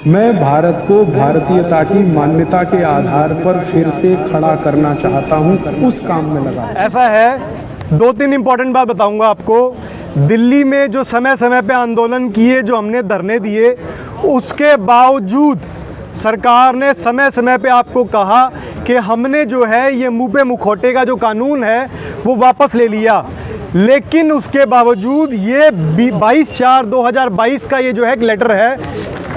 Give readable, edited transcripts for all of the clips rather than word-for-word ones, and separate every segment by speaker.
Speaker 1: मैं भारत को भारतीयता की मान्यता के आधार पर फिर से खड़ा करना चाहता हूं, उस काम में लगा।
Speaker 2: ऐसा है, दो तीन इंपॉर्टेंट बात बताऊंगा आपको। दिल्ली में जो समय समय पे आंदोलन किए, जो हमने धरने दिए, उसके बावजूद सरकार ने समय समय पे आपको कहा कि हमने जो है ये मुंह पे मुखौटे का जो कानून है वो वापस ले लिया। लेकिन उसके बावजूद ये 22/4/2022 का ये जो है एक लेटर है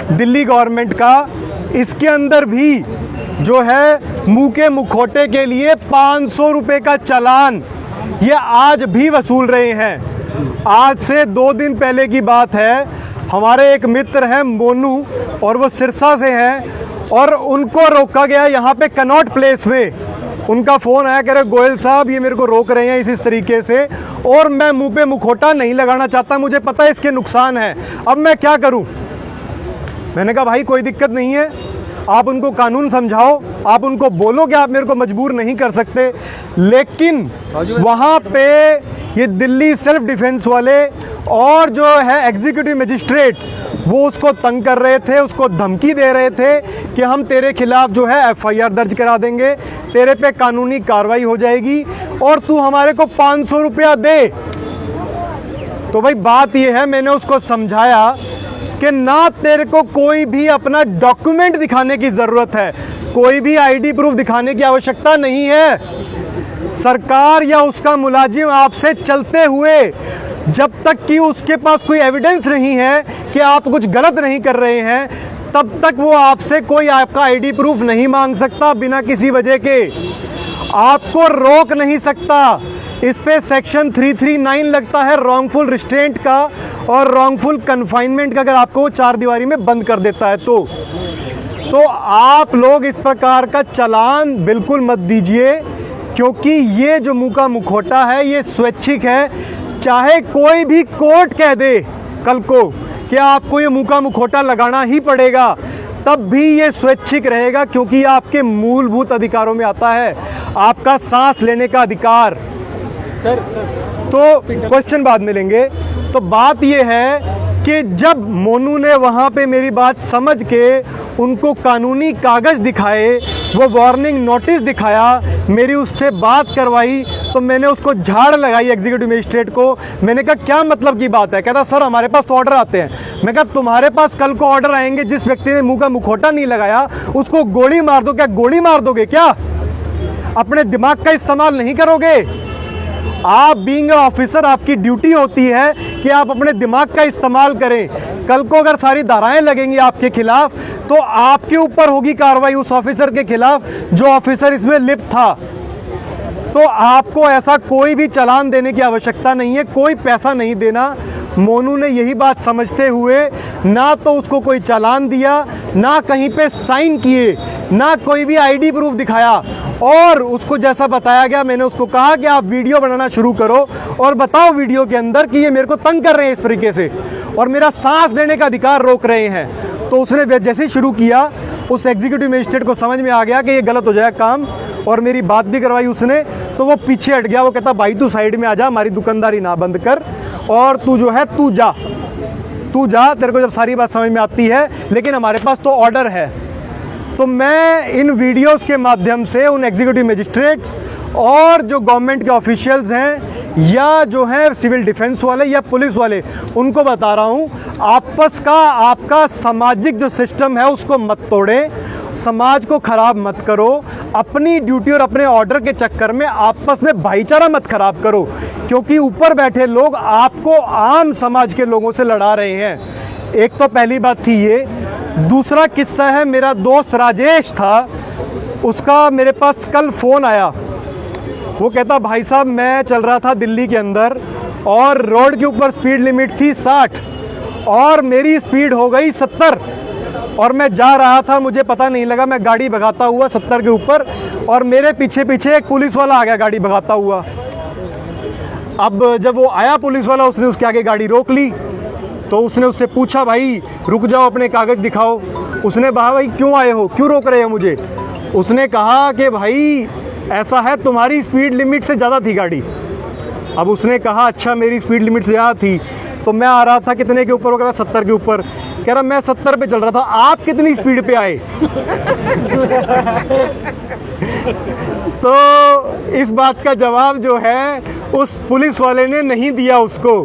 Speaker 2: दिल्ली गवर्नमेंट का, इसके अंदर भी जो है मुंह के मुखौटे के लिए 500 रुपये का चालान ये आज भी वसूल रहे हैं। आज से 2 दिन पहले की बात है, हमारे एक मित्र हैं मोनू और वो सिरसा से हैं और उनको रोका गया यहाँ पे कनॉट प्लेस में। उनका फ़ोन आया, कह रहे गोयल साहब ये मेरे को रोक रहे हैं इस तरीके से और मैं मुंह पे मुखौटा नहीं लगाना चाहता, मुझे पता है इसके नुकसान है, अब मैं क्या करूं। मैंने कहा भाई कोई दिक्कत नहीं है, आप उनको कानून समझाओ, आप उनको बोलो कि आप मेरे को मजबूर नहीं कर सकते। लेकिन वहाँ पे ये दिल्ली सेल्फ डिफेंस वाले और जो है एग्जीक्यूटिव मजिस्ट्रेट वो उसको तंग कर रहे थे, उसको धमकी दे रहे थे कि हम तेरे खिलाफ जो है एफआईआर दर्ज करा देंगे, तेरे पे कानूनी कार्रवाई हो जाएगी और तू हमारे को 500 रुपया दे। तो भाई बात ये है, मैंने उसको समझाया कि ना तेरे को कोई भी अपना डॉक्यूमेंट दिखाने की ज़रूरत है, कोई भी आईडी प्रूफ दिखाने की आवश्यकता नहीं है। सरकार या उसका मुलाजिम आपसे चलते हुए जब तक कि उसके पास कोई एविडेंस नहीं है कि आप कुछ गलत नहीं कर रहे हैं, तब तक वो आपसे कोई आपका आईडी प्रूफ नहीं मांग सकता बिना किसी वजह के, आपको रोक नहीं सकता। इस पे सेक्शन 339 लगता है रॉन्गफुल रिस्ट्रेंट का और रॉन्गफुल कन्फाइनमेंट का, अगर आपको वो 4 दीवारी में बंद कर देता है तो आप लोग इस प्रकार का चालान बिल्कुल मत दीजिए, क्योंकि ये जो मुंह का मुखौटा है ये स्वैच्छिक है। चाहे कोई भी कोर्ट कह दे कल को कि आपको ये मुंह का मुखौटा लगाना ही पड़ेगा, तब भी ये स्वैच्छिक रहेगा, क्योंकि ये आपके मूलभूत अधिकारों में आता है, आपका सांस लेने का अधिकार। तो क्वेश्चन बाद में लेंगे। तो बात ये है कि जब मोनू ने वहाँ पे मेरी बात समझ के उनको कानूनी कागज़ दिखाए, वो वार्निंग नोटिस दिखाया, मेरी उससे बात करवाई, तो मैंने उसको झाड़ लगाई एग्जीक्यूटिव मजिस्ट्रेट को। मैंने कहा क्या मतलब की बात है? कहता सर हमारे पास तो ऑर्डर आते हैं। मैं कहा तुम्हारे पास कल को ऑर्डर आएंगे, जिस व्यक्ति ने मुंह का मुखौटा नहीं लगाया उसको गोली मार दो, क्या गोली मार दोगे क्या? अपने दिमाग का इस्तेमाल नहीं करोगे? आप बीइंग ऑफिसर, आपकी ड्यूटी होती है कि आप अपने दिमाग का इस्तेमाल करें। कल को अगर सारी धाराएं लगेंगी आपके खिलाफ तो आपके ऊपर होगी कार्रवाई उस ऑफिसर के खिलाफ जो ऑफिसर इसमें लिप्त था। तो आपको ऐसा कोई भी चालान देने की आवश्यकता नहीं है, कोई पैसा नहीं देना। मोनू ने यही बात समझते हुए ना तो उसको कोई चालान दिया, ना कहीं पे साइन किए, ना कोई भी आईडी प्रूफ दिखाया, और उसको जैसा बताया गया मैंने उसको कहा कि आप वीडियो बनाना शुरू करो और बताओ वीडियो के अंदर कि ये मेरे को तंग कर रहे हैं इस तरीके से और मेरा सांस लेने का अधिकार रोक रहे हैं। तो उसने जैसे ही शुरू किया, उस एग्जीक्यूटिव मजिस्ट्रेट को समझ में आ गया कि ये गलत हो जाएगा काम, और मेरी बात भी करवाई उसने, तो वो पीछे हट गया। वो कहता भाई तू साइड में आ जा, हमारी दुकानदारी ना बंद कर, और तू जो है तू जा, तेरे को जब सारी बात समझ में आती है, लेकिन हमारे पास तो ऑर्डर है। तो मैं इन वीडियोस के माध्यम से उन एग्जीक्यूटिव मजिस्ट्रेट्स और जो गवर्नमेंट के ऑफिशियल्स हैं या जो हैं सिविल डिफेंस वाले या पुलिस वाले, उनको बता रहा हूँ, आपस का आपका सामाजिक जो सिस्टम है उसको मत तोड़ें, समाज को ख़राब मत करो, अपनी ड्यूटी और अपने ऑर्डर के चक्कर में आपस में भाईचारा मत ख़राब करो, क्योंकि ऊपर बैठे लोग आपको आम समाज के लोगों से लड़ा रहे हैं। एक तो पहली बात थी ये। दूसरा किस्सा है, मेरा दोस्त राजेश था, उसका मेरे पास कल फ़ोन आया। वो कहता भाई साहब मैं चल रहा था दिल्ली के अंदर और रोड के ऊपर स्पीड लिमिट थी 60 और मेरी स्पीड हो गई 70 और मैं जा रहा था, मुझे पता नहीं लगा, मैं गाड़ी भगाता हुआ 70 के ऊपर और मेरे पीछे पीछे एक पुलिस वाला आ गया गाड़ी भगाता हुआ। अब जब वो आया पुलिस वाला, उसने उसके आगे गाड़ी रोक ली। तो उसने उससे पूछा भाई रुक जाओ, अपने कागज़ दिखाओ। उसने कहा भाई क्यों आए हो, क्यों रोक रहे हो मुझे? उसने कहा कि भाई ऐसा है तुम्हारी स्पीड लिमिट से ज़्यादा थी गाड़ी। अब उसने कहा अच्छा मेरी स्पीड लिमिट से ज़्यादा थी तो मैं आ रहा था कितने के ऊपर? वो कहता 70 के ऊपर। कह रहा मैं 70 पे चल रहा था, आप कितनी स्पीड पे आए? तो इस बात का जवाब जो है उस पुलिस वाले ने नहीं दिया उसको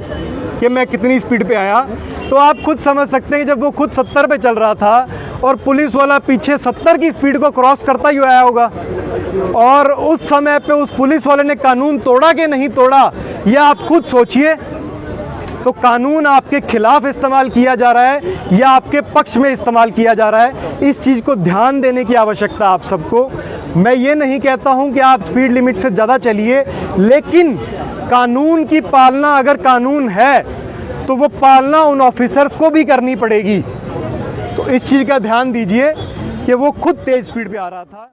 Speaker 2: कि मैं कितनी स्पीड पे आया। तो आप खुद समझ सकते हैं जब वो खुद 70 पे चल रहा था और पुलिस वाला पीछे 70 की स्पीड को क्रॉस करता ही आया होगा, और उस समय पे उस पुलिस वाले ने कानून तोड़ा कि नहीं तोड़ा, यह आप खुद सोचिए। तो कानून आपके खिलाफ इस्तेमाल किया जा रहा है या आपके पक्ष में इस्तेमाल किया जा रहा है, इस चीज़ को ध्यान देने की आवश्यकता आप सबको। मैं ये नहीं कहता हूं कि आप स्पीड लिमिट से ज़्यादा चलिए, लेकिन कानून की पालना अगर कानून है तो वो पालना उन ऑफिसर्स को भी करनी पड़ेगी। तो इस चीज़ का ध्यान दीजिए कि वो खुद तेज़ स्पीड पे आ रहा था।